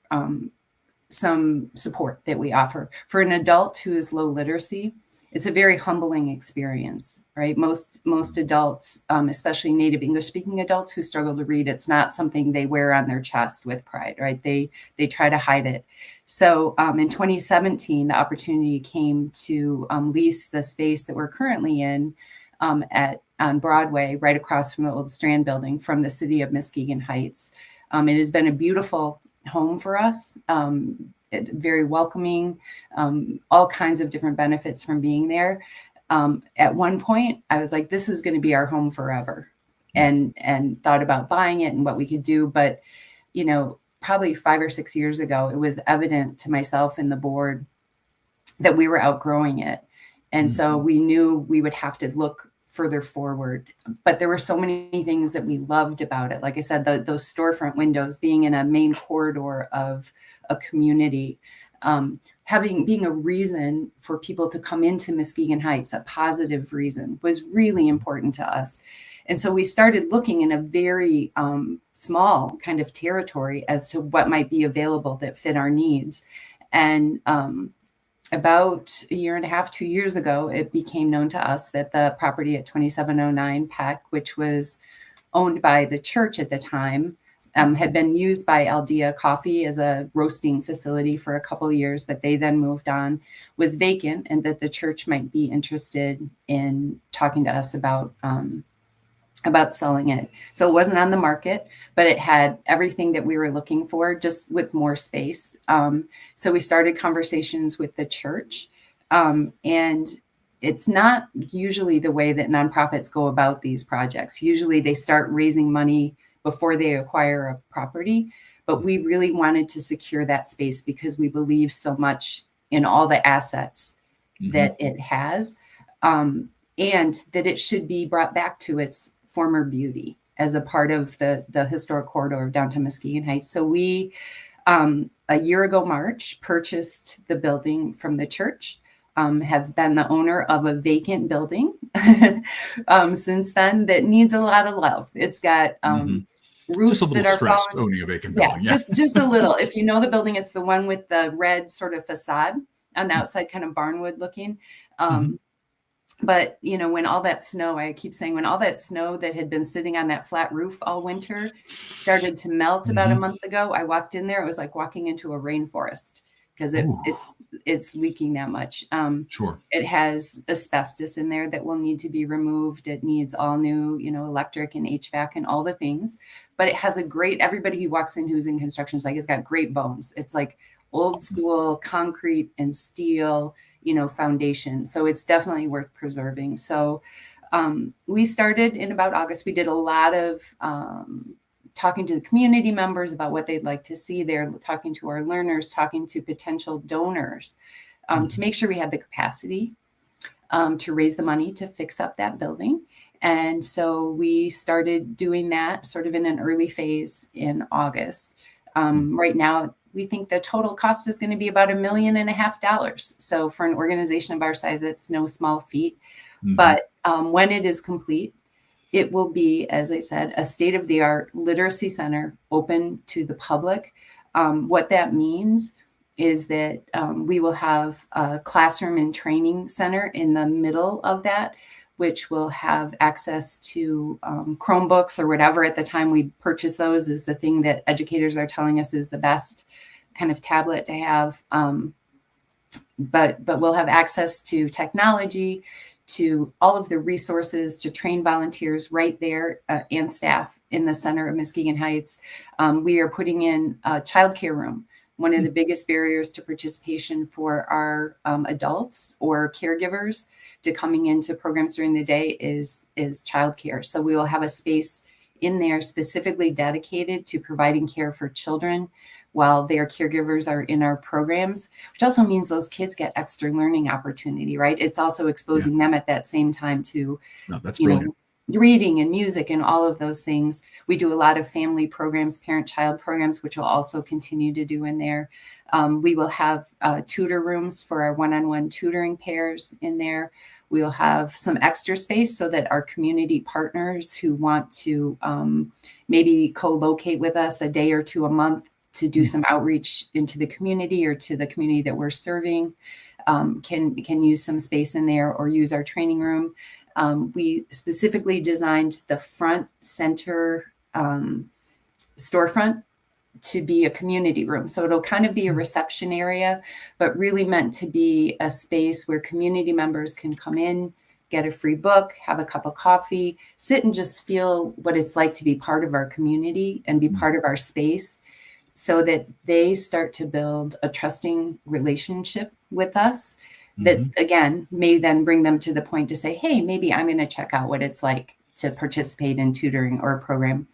some support that we offer. For an adult who is low literacy, it's a very humbling experience, right? Most adults, especially native English speaking adults who struggle to read, it's not something they wear on their chest with pride, right? They try to hide it. So in 2017, the opportunity came to lease the space that we're currently in on Broadway, right across from the old Strand building from the city of Muskegon Heights. It has been a beautiful home for us, very welcoming, all kinds of different benefits from being there. At one point, I was like, this is going to be our home forever, and thought about buying it and what we could do. But, probably 5 or 6 years ago, it was evident to myself and the board that we were outgrowing it. And so we knew we would have to look further forward. But there were so many things that we loved about it. Like I said, those storefront windows, being in a main corridor of a community, being a reason for people to come into Muskegon Heights, a positive reason, was really important to us. And so we started looking in a very small kind of territory as to what might be available that fit our needs. And about a year and a half, 2 years ago, it became known to us that the property at 2709 Peck, which was owned by the church at the time, had been used by Aldea Coffee as a roasting facility for a couple of years, but they then moved on, was vacant, and that the church might be interested in talking to us about selling it. So it wasn't on the market, but it had everything that we were looking for, just with more space. So we started conversations with the church, and it's not usually the way that nonprofits go about these projects. Usually they start raising money before they acquire a property, but we really wanted to secure that space because we believe so much in all the assets that it has, and that it should be brought back to its former beauty as a part of the historic corridor of downtown Muskegon Heights. So we, a year ago March, purchased the building from the church, have been the owner of a vacant building since then that needs a lot of love. It's got roofs just a little that are stressed falling. owning a vacant building. Yeah, just a little. If you know the building, it's the one with the red sort of facade on the outside, kind of barnwood looking. But, when all that snow, I keep saying, when all that snow that had been sitting on that flat roof all winter started to melt about a month ago, I walked in there. It was like walking into a rainforest because it's leaking that much. Sure. It has asbestos in there that will need to be removed. It needs all new, electric and HVAC and all the things. But it has everybody who walks in who's in construction is like, it's got great bones. It's like old school concrete and steel, foundation. So it's definitely worth preserving. So we started in about August. We did a lot of talking to the community members about what they'd like to see there, talking to our learners, talking to potential donors to make sure we had the capacity to raise the money to fix up that building. And so we started doing that sort of in an early phase in August. Right now, we think the total cost is going to be about $1.5 million. So for an organization of our size, it's no small feat. But when it is complete, it will be, as I said, a state-of-the-art literacy center open to the public. What that means is that we will have a classroom and training center in the middle of that, which will have access to Chromebooks or whatever. At the time we purchase those is the thing that educators are telling us is the best kind of tablet to have. But we'll have access to technology, to all of the resources to train volunteers right there and staff in the center of Muskegon Heights. We are putting in a childcare room. One of the biggest barriers to participation for our adults or caregivers to coming into programs during the day is childcare. So we will have a space in there specifically dedicated to providing care for children while their caregivers are in our programs, which also means those kids get extra learning opportunity, right? It's also exposing them at that same time to, that's brilliant. Reading and music and all of those things. We do a lot of family programs, parent-child programs, which we'll also continue to do in there. We will have tutor rooms for our one-on-one tutoring pairs in there. We'll have some extra space so that our community partners who want to maybe co-locate with us a day or two a month to do some outreach into the community or to the community that we're serving can use some space in there or use our training room. We specifically designed the front center storefront to be a community room. So it'll kind of be a reception area, but really meant to be a space where community members can come in, get a free book, have a cup of coffee, sit and just feel what it's like to be part of our community and be part of our space, so that they start to build a trusting relationship with us that, again, may then bring them to the point to say, hey, maybe I'm going to check out what it's like to participate in tutoring or a program.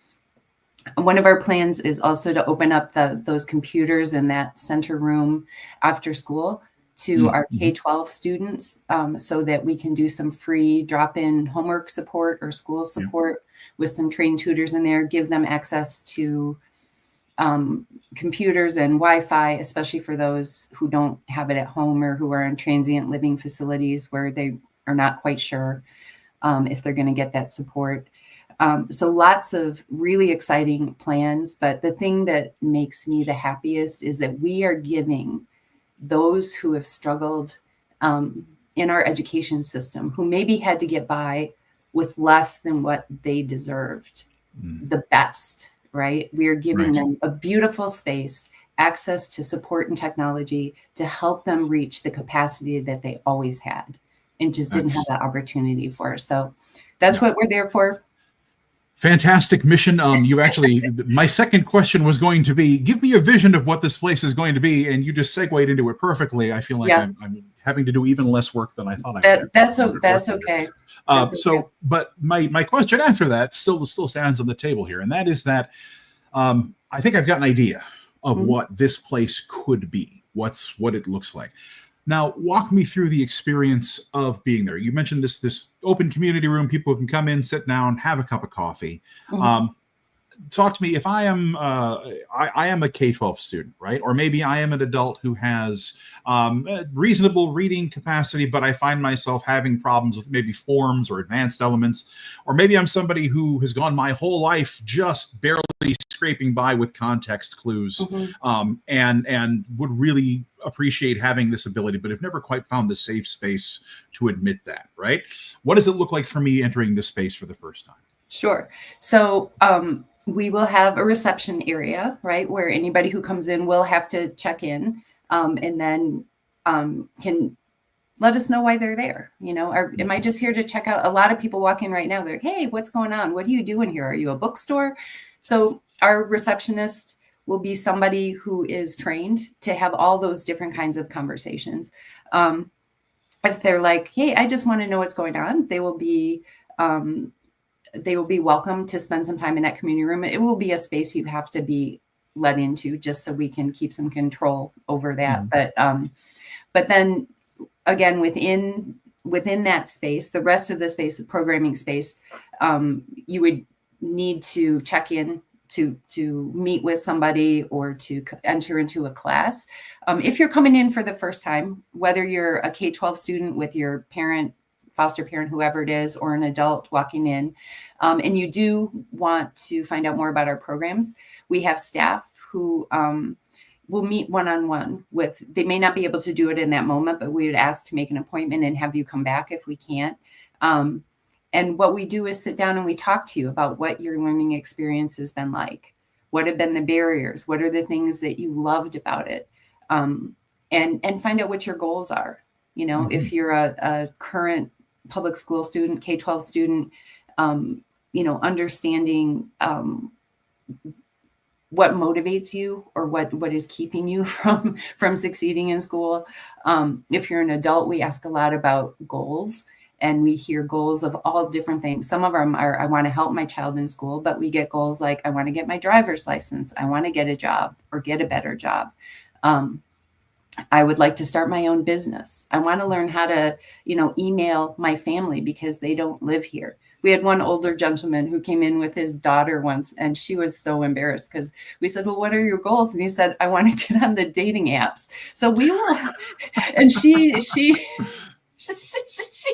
One of our plans is also to open up those computers in that center room after school to our K-12 students so that we can do some free drop-in homework support or school support with some trained tutors in there, give them access to computers and Wi-Fi, especially for those who don't have it at home or who are in transient living facilities where they are not quite sure if they're going to get that support. So lots of really exciting plans, but the thing that makes me the happiest is that we are giving those who have struggled in our education system, who maybe had to get by with less than what they deserved, the best, right? We are giving them a beautiful space, access to support and technology to help them reach the capacity that they always had and just didn't have that opportunity for. So that's what we're there for. Fantastic mission. You actually, my second question was going to be, give me a vision of what this place is going to be, and you just segued into it perfectly. I feel like I'm having to do even less work than I thought I would. That's okay. So, but my question after that still stands on the table here, and that is that I think I've got an idea of what this place could be, what it looks like. Now, walk me through the experience of being there. You mentioned this open community room. People can come in, sit down, have a cup of coffee. Talk to me if I am a K-12 student, right? Or maybe I am an adult who has reasonable reading capacity, but I find myself having problems with maybe forms or advanced elements. Or maybe I'm somebody who has gone my whole life just barely scraping by with context clues and would really appreciate having this ability, but have never quite found the safe space to admit that, right? What does it look like for me entering this space for the first time? Sure. So we will have a reception area, right, where anybody who comes in will have to check in and then can let us know why they're there. Am I just here to check out? A lot of people walk in right now. They're like, hey, what's going on? What are you doing here? Are you a bookstore? So our receptionist will be somebody who is trained to have all those different kinds of conversations. If they're like, hey, I just want to know what's going on, they will be welcome to spend some time in that community room. It will be a space you have to be let into just so we can keep some control over that. But then again, within that space, the rest of the space, the programming space, you would need to check in to meet with somebody or to enter into a class. If you're coming in for the first time, whether you're a K-12 student with your parent, foster parent, whoever it is, or an adult walking in, and you do want to find out more about our programs, we have staff who will meet one-on-one with, they may not be able to do it in that moment, but we would ask to make an appointment and have you come back if we can't. And what we do is sit down and we talk to you about what your learning experience has been like. What have been the barriers? What are the things that you loved about it? And find out what your goals are. If you're a current public school student, K-12 student, understanding what motivates you or what is keeping you from succeeding in school. If you're an adult, we ask a lot about goals, and we hear goals of all different things. Some of them are, I want to help my child in school, but we get goals like, I want to get my driver's license. I want to get a job or get a better job. I would like to start my own business. I want to learn how to, email my family because they don't live here. We had one older gentleman who came in with his daughter once, and she was so embarrassed because we said, well, what are your goals? And he said, I want to get on the dating apps. So we will, and she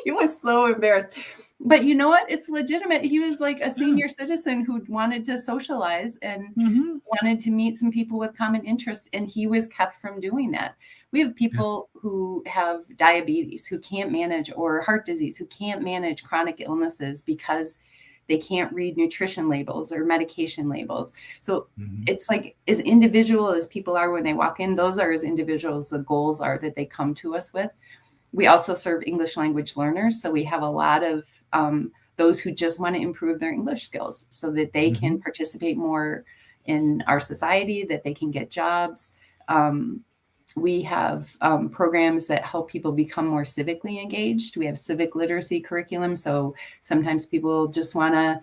was so embarrassed. But you know what? It's legitimate. He was like a senior citizen who wanted to socialize and wanted to meet some people with common interests, and he was kept from doing that. We have people who have diabetes, who can't manage, or heart disease, who can't manage chronic illnesses because they can't read nutrition labels or medication labels. So it's like, as individual as people are when they walk in, those are as individuals the goals are that they come to us with. We also serve English language learners. So we have a lot of those who just want to improve their English skills so that they can participate more in our society, that they can get jobs. We have programs that help people become more civically engaged. We have civic literacy curriculum. So sometimes people just want to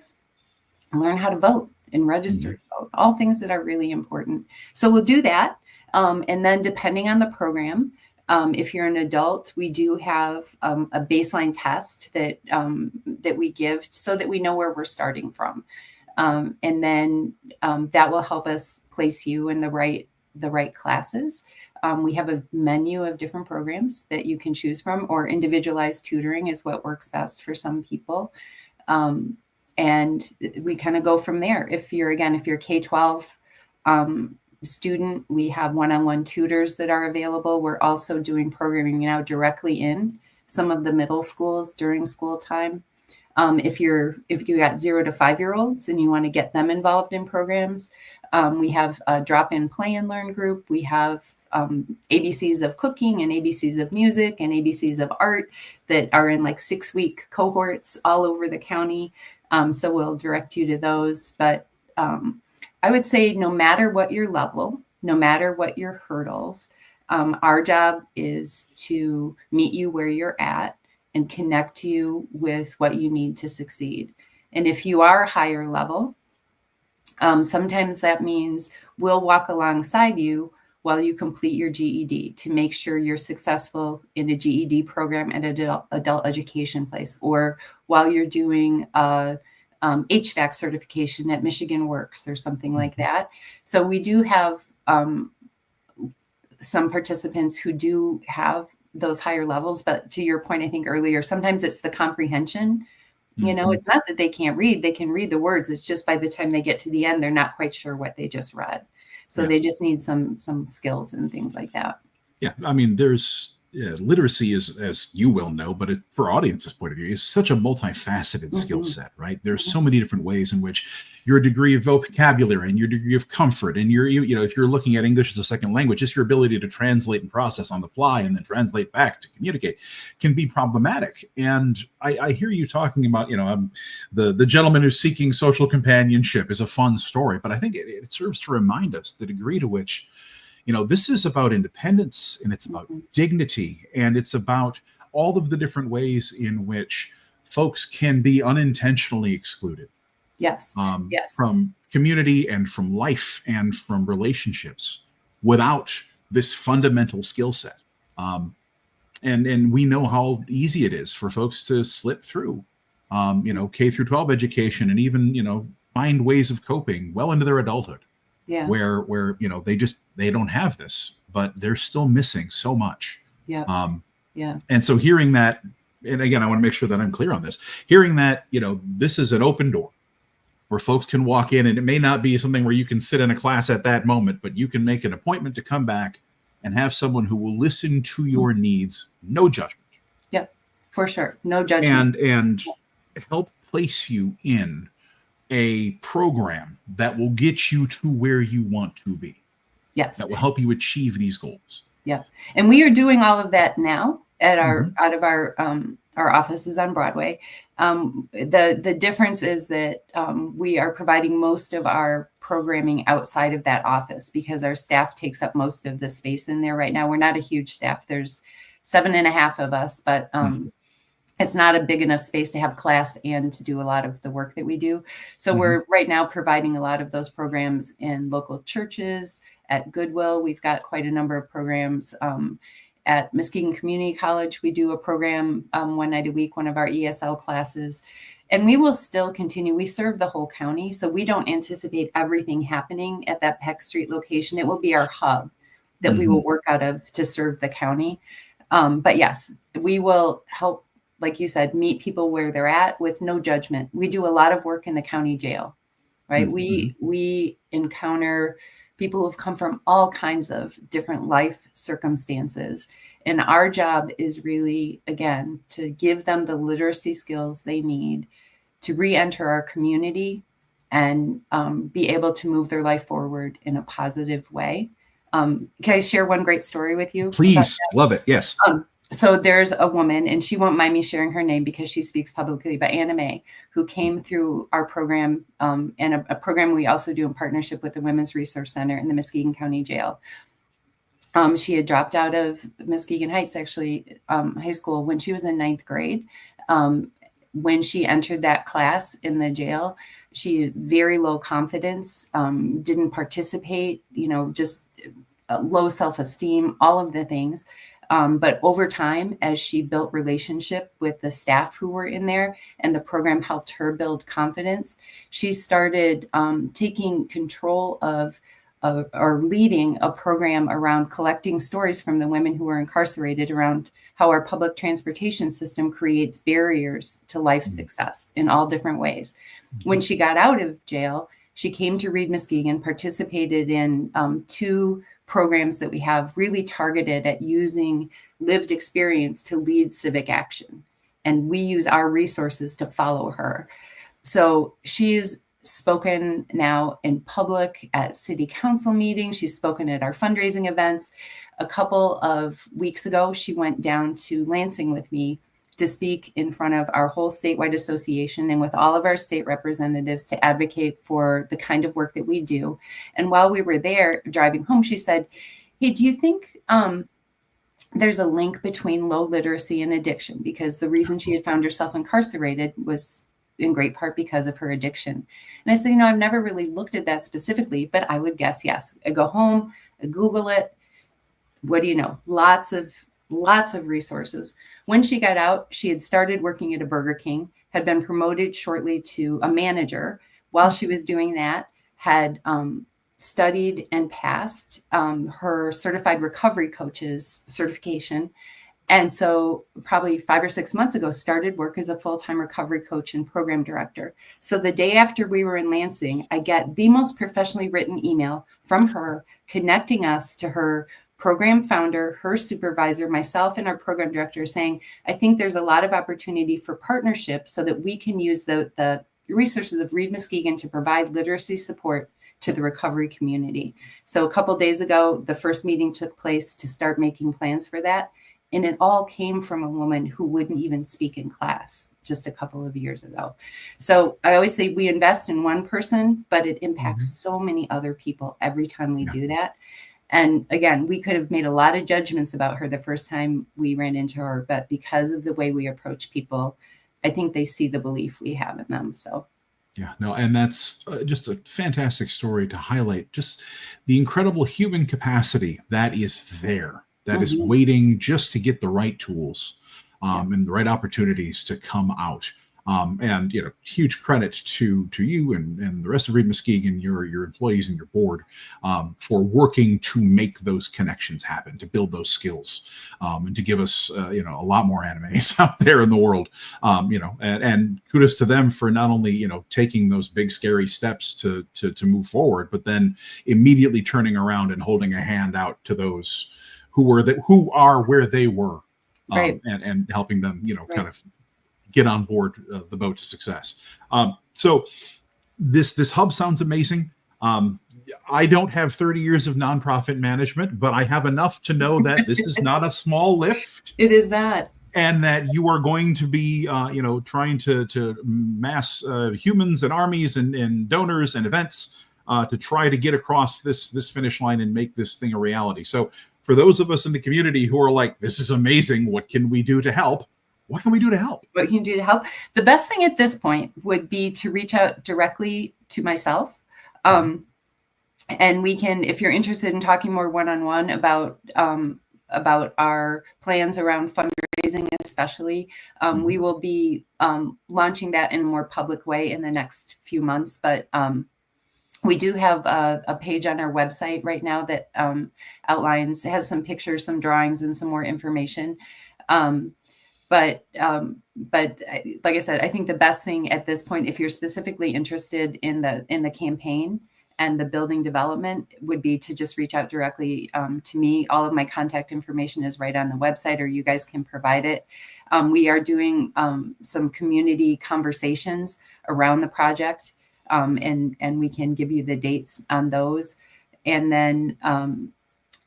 learn how to vote and register to vote, all things that are really important. So we'll do that. And then depending on the program, if you're an adult, we do have a baseline test that we give so that we know where we're starting from. And then that will help us place you in the right classes. We have a menu of different programs that you can choose from, or individualized tutoring is what works best for some people. And we kind of go from there. If you're K-12 student, we have one-on-one tutors that are available. We're also doing programming now directly in some of the middle schools during school time. If you got 0 to 5-year-olds and you want to get them involved in programs, we have a drop-in play and learn group. We have ABCs of cooking and ABCs of music and ABCs of art that are in like 6-week cohorts all over the county. So we'll direct you to those. But I would say no matter what your level, no matter what your hurdles, our job is to meet you where you're at and connect you with what you need to succeed. And if you are higher level, sometimes that means we'll walk alongside you while you complete your GED to make sure you're successful in a GED program at an adult education place, or while you're doing a HVAC certification at Michigan Works or something like that. So we do have some participants who do have those higher levels, but to your point, I think earlier, sometimes it's the comprehension. It's not that they can't read, they can read the words. It's just by the time they get to the end, they're not quite sure what they just read. So they just need some skills and things like that. Yeah. I mean, there's literacy is, as you well know, but for audience's point of view, is such a multifaceted skill set, right? There's so many different ways in which your degree of vocabulary and your degree of comfort and if you're looking at English as a second language, just your ability to translate and process on the fly and then translate back to communicate can be problematic. And I hear you talking about, the gentleman who's seeking social companionship is a fun story, but I think it serves to remind us the degree to which this is about independence, and it's about dignity, and it's about all of the different ways in which folks can be unintentionally excluded. Yes. From community and from life and from relationships without this fundamental skill set. And we know how easy it is for folks to slip through, K through 12 education, and even, find ways of coping well into their adulthood. Yeah. Where they don't have this, but they're still missing so much. Yeah. And so hearing that, and again, I want to make sure that I'm clear on this, hearing that, this is an open door where folks can walk in, and it may not be something where you can sit in a class at that moment, but you can make an appointment to come back and have someone who will listen to your needs, no judgment. Yep, for sure. No judgment. And help place you in a program that will get you to where you want to be. Yes. That will help you achieve these goals. Yeah. And we are doing all of that now at our out of our our office is on Broadway. The difference is that we are providing most of our programming outside of that office because our staff takes up most of the space in there right now. We're not a huge staff. There's 7.5 of us, but it's not a big enough space to have class and to do a lot of the work that we do. So we're right now providing a lot of those programs in local churches, at Goodwill. We've got quite a number of programs. At Muskegon Community College, we do a program one night a week, one of our ESL classes. And we will still continue. We serve the whole county, so we don't anticipate everything happening at that Peck Street location. It will be our hub that we will work out of to serve the county. But yes, we will help, like you said, meet people where they're at with no judgment. We do a lot of work in the county jail, right? We encounter people who've come from all kinds of different life circumstances. And our job is really, again, to give them the literacy skills they need to re-enter our community and be able to move their life forward in a positive way. Can I share one great story with you? Please, love it. Yes. So there's a woman, and she won't mind me sharing her name because she speaks publicly, but Anna Mae, who came through our program and a program we also do in partnership with the Women's Resource Center in the Muskegon County Jail. She had dropped out of Muskegon Heights, actually, high school when she was in 9th grade. When she entered that class in the jail, she had very low confidence, didn't participate, just low self-esteem, all of the things. But over time, as she built relationship with the staff who were in there and the program helped her build confidence, she started taking control of or leading a program around collecting stories from the women who were incarcerated around how our public transportation system creates barriers to life success in all different ways. When she got out of jail, she came to Reed Muskegon, participated in 2 programs that we have really targeted at using lived experience to lead civic action. And we use our resources to follow her. So she's spoken now in public at city council meetings. She's spoken at our fundraising events. A couple of weeks ago, she went down to Lansing with me to speak in front of our whole statewide association and with all of our state representatives to advocate for the kind of work that we do. And while we were there driving home, she said, "Hey, do you think there's a link between low literacy and addiction?" Because the reason she had found herself incarcerated was in great part because of her addiction. And I said, I've never really looked at that specifically, but I would guess yes. I go home, I Google it. What do you know? Lots of resources. When she got out, she had started working at a Burger King, had been promoted shortly to a manager. While she was doing that, had studied and passed her certified recovery coach's certification. And so probably 5 or 6 months ago, started work as a full-time recovery coach and program director. So the day after we were in Lansing, I get the most professionally written email from her connecting us to her program founder, her supervisor, myself, and our program director saying, I think there's a lot of opportunity for partnership so that we can use the resources of Reed Muskegon to provide literacy support to the recovery community. So a couple of days ago, the first meeting took place to start making plans for that. And it all came from a woman who wouldn't even speak in class just a couple of years ago. So I always say we invest in one person, but it impacts so many other people every time we do that. And again, we could have made a lot of judgments about her the first time we ran into her, but because of the way we approach people, I think they see the belief we have in them. So. Yeah, no, and that's just a fantastic story to highlight just the incredible human capacity that is there. That is waiting just to get the right tools and the right opportunities to come out. And huge credit to you and the rest of Reed Muskegon, your employees and your board for working to make those connections happen, to build those skills, and to give us a lot more animes out there in the world. And kudos to them for not only taking those big scary steps to move forward, but then immediately turning around and holding a hand out to those who are where they were, right. and helping them, kind of get on board the boat to success. So this hub sounds amazing. I don't have 30 years of nonprofit management, but I have enough to know that this is not a small lift. It is that. and that you are going to be, trying to mass humans and armies and donors and events to try to get across this finish line and make this thing a reality. So for those of us in the community who are like, this is amazing, what can we do to help? What can we do to help? What can you do to help? The best thing at this point would be to reach out directly to myself. And we can, if you're interested in talking more one-on-one about our plans around fundraising, especially, we will be launching that in a more public way in the next few months. But we do have a page on our website right now that has some pictures, some drawings, and some more information. But like I said, I think the best thing at this point, if you're specifically interested in the campaign and the building development, would be to just reach out directly to me. All of my contact information is right on the website, or you guys can provide it. We are doing some community conversations around the project, and we can give you the dates on those. And then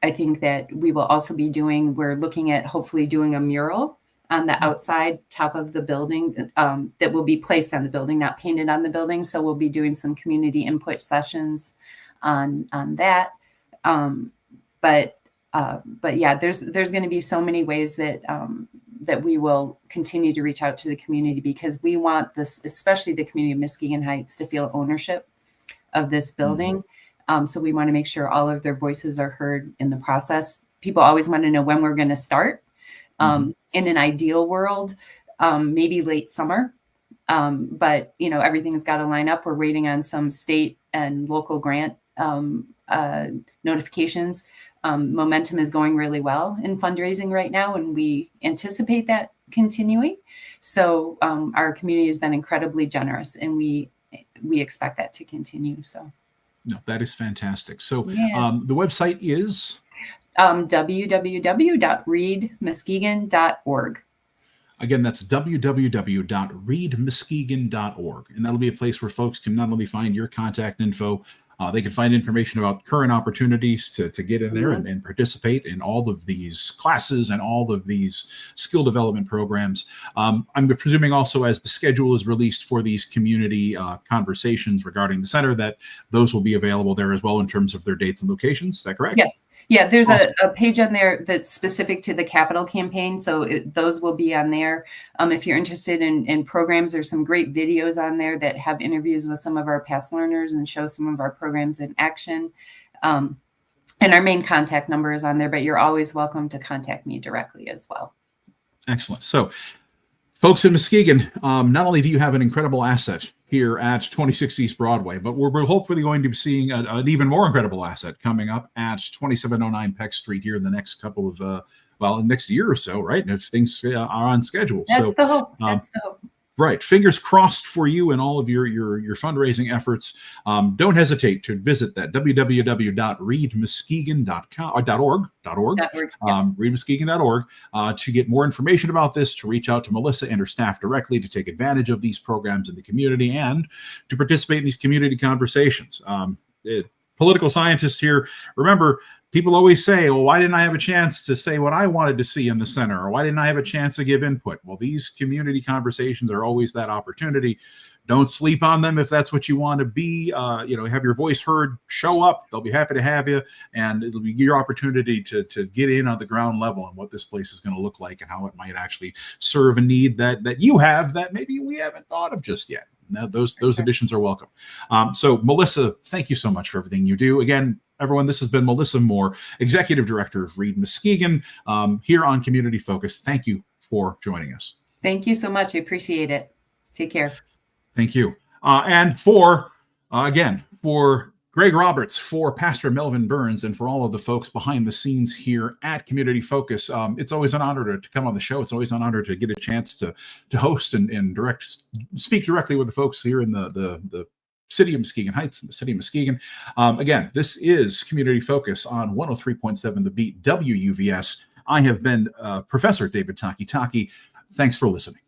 I think that we will also be we're looking at hopefully doing a mural on the outside top of the buildings that will be placed on the building, not painted on the building. So we'll be doing some community input sessions on that. But yeah, there's going to be so many ways that that we will continue to reach out to the community, because we want this, especially the community of Muskegon Heights, to feel ownership of this building. So we want to make sure all of their voices are heard in the process. People always want to know when we're going to start. In an ideal world, maybe late summer. But, everything's got to line up. We're waiting on some state and local grant notifications. Momentum is going really well in fundraising right now, and we anticipate that continuing. So our community has been incredibly generous, and we expect that to continue. So no, that is fantastic. So yeah. The website is www.readmuskegon.org. Again, that's www.readmuskegon.org. And that'll be a place where folks can not only find your contact info, they can find information about current opportunities to get in there and participate in all of these classes and all of these skill development programs. I'm presuming also, as the schedule is released for these community conversations regarding the center, that those will be available there as well in terms of their dates and locations. Is that correct? Yes. Yeah, there's awesome. a page on there that's specific to the capital campaign. So those will be on there. If you're interested in programs, there's some great videos on there that have interviews with some of our past learners and show some of our programs in action. And our main contact number is on there, but you're always welcome to contact me directly as well. Excellent. So folks in Muskegon, not only do you have an incredible asset here at 26 East Broadway, but we're hopefully going to be seeing an even more incredible asset coming up at 2709 Peck Street here in the next couple of, next year or so, right? If things are on schedule. That's the hope. That's the hope. Right. Fingers crossed for you and all of your fundraising efforts. Don't hesitate to visit that www.readmuskegon.org, readmuskegon.org, to get more information about this, to reach out to Melissa and her staff directly, to take advantage of these programs in the community, and to participate in these community conversations. Political scientist here, remember, people always say, well, why didn't I have a chance to say what I wanted to see in the center? Or why didn't I have a chance to give input? Well, these community conversations are always that opportunity. Don't sleep on them if that's what you want to be. Have your voice heard, show up. They'll be happy to have you. And it'll be your opportunity to get in on the ground level and what this place is going to look like and how it might actually serve a need that you have that maybe we haven't thought of just yet. Now, those additions are welcome. So, Melissa, thank you so much for everything you do. Again, everyone, this has been Melissa Moore, Executive Director of Read Muskegon, here on Community Focus. Thank you for joining us. Thank you so much. I appreciate it. Take care. Thank you. And for Greg Roberts, for Pastor Melvin Burns, and for all of the folks behind the scenes here at Community Focus, it's always an honor to come on the show. It's always an honor to get a chance to host and speak directly with the folks here in the city of Muskegon Heights and the city of Muskegon. Again, this is Community Focus on 103.7 The Beat WUVS. I have been Professor David Taki. Thanks for listening.